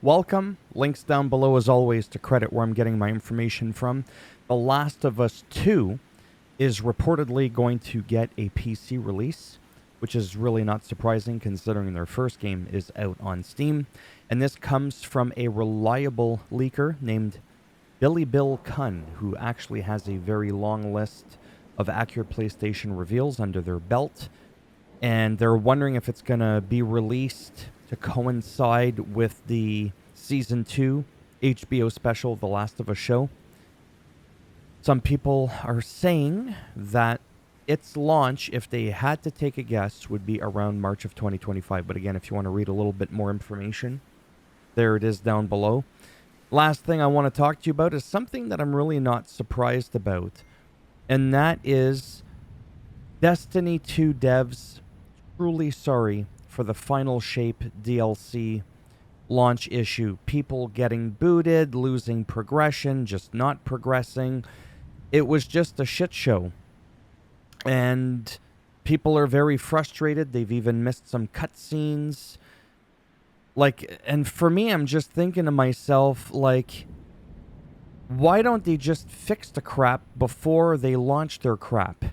welcome. Links down below as always to credit where I'm getting my information from. The Last of Us 2 is reportedly going to get a PC release, which is really not surprising considering their first game is out on Steam. And this comes from a reliable leaker named Billy Bill Cunn, who actually has a very long list of accurate PlayStation reveals under their belt. And they're wondering if it's going to be released to coincide with the Season 2 HBO special, The Last of Us show. Some people are saying that its launch, if they had to take a guess, would be around March of 2025. But again, if you want to read a little bit more information, there it is down below. Last thing I want to talk to you about is something that I'm really not surprised about. And that is Destiny 2 devs truly sorry for the Final Shape DLC launch issue. People getting booted, losing progression, just not progressing. It was just a shit show. And people are very frustrated. They've even missed some cutscenes. And for me, I'm just thinking to myself, why don't they just fix the crap before they launch their crap?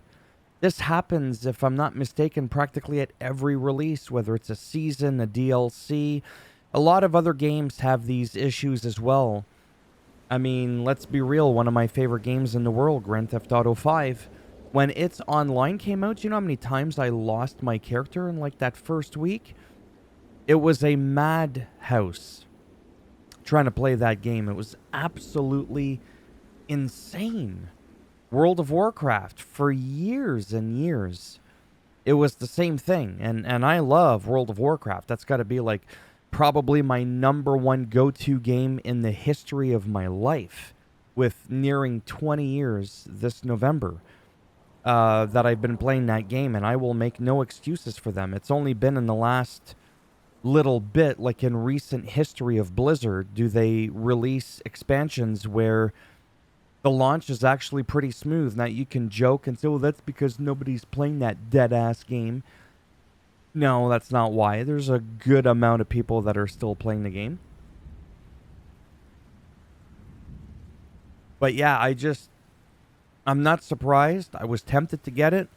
This happens, if I'm not mistaken, practically at every release, whether it's a season, a DLC. A lot of other games have these issues as well. I mean, let's be real, one of my favorite games in the world, Grand Theft Auto 5, when its online came out, you know how many times I lost my character in that first week? It was a madhouse trying to play that game. It was absolutely insane. World of Warcraft, for years and years, it was the same thing. And I love World of Warcraft. That's got to be probably my number one go-to game in the history of my life, with nearing 20 years this November that I've been playing that game, and I will make no excuses for them. It's only been in the last little bit, in recent history of Blizzard, do they release expansions where the launch is actually pretty smooth. Now, you can joke and say, well, that's because nobody's playing that dead-ass game. No, that's not why. There's a good amount of people that are still playing the game. But yeah, I'm not surprised. I was tempted to get it.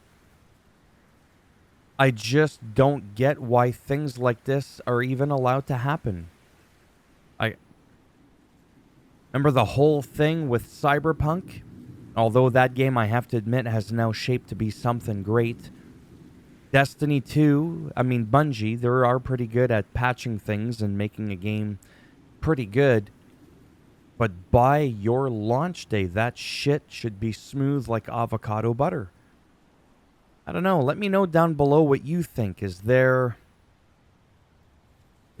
I just don't get why things like this are even allowed to happen. Remember the whole thing with Cyberpunk? Although that game, I have to admit, has now shaped to be something great. Destiny 2, Bungie, they are pretty good at patching things and making a game pretty good. But by your launch day, that shit should be smooth like avocado butter. I don't know. Let me know down below what you think. Is there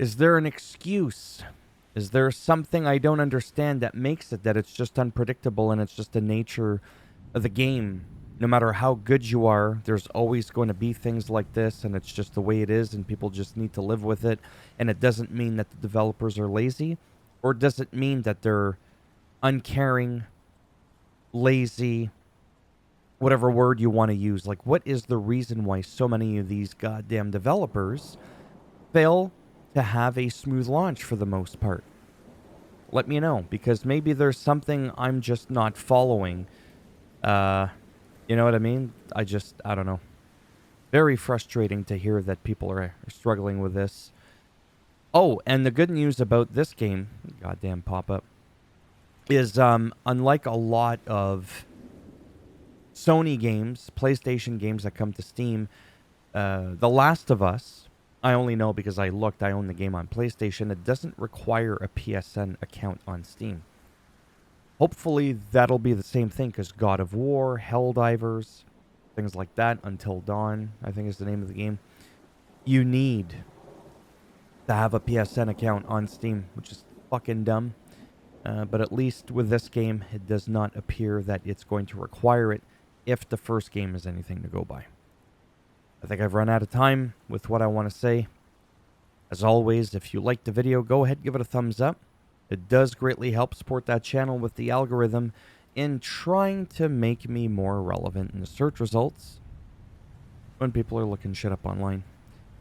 an excuse? Is there something I don't understand that makes it that it's just unpredictable and it's just the nature of the game? No matter how good you are, there's always going to be things like this, and it's just the way it is, and people just need to live with it. And it doesn't mean that the developers are lazy, or does it mean that they're uncaring, lazy, whatever word you want to use? What is the reason why so many of these goddamn developers fail to have a smooth launch for the most part? Let me know, because maybe there's something I'm just not following. You know what I mean? I don't know. Very frustrating to hear that people are struggling with this. Oh, and the good news about this game, goddamn pop-up, is unlike a lot of Sony games, PlayStation games that come to Steam, The Last of Us, I only know because I looked, I own the game on PlayStation. It doesn't require a PSN account on Steam. Hopefully that'll be the same thing, because God of War, Helldivers, things like that, Until Dawn, I think is the name of the game. You need to have a PSN account on Steam, which is fucking dumb. But at least with this game, it does not appear that it's going to require it if the first game is anything to go by. I think I've run out of time with what I want to say. As always, if you liked the video, go ahead, give it a thumbs up. It does greatly help support that channel with the algorithm in trying to make me more relevant in the search results when people are looking shit up online.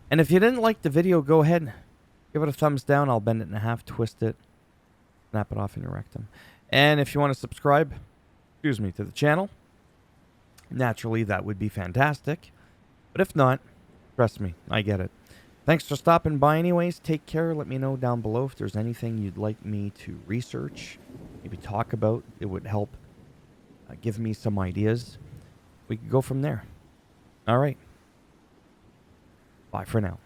And if you didn't like the video, go ahead, Give it a thumbs down. I'll bend it in half, twist it, snap it off in your rectum. And if you want to subscribe, to the channel, naturally that would be fantastic. But if not, trust me, I get it. Thanks for stopping by anyways. Take care. Let me know down below if there's anything you'd like me to research, maybe talk about. It would help give me some ideas. We could go from there. All right. Bye for now.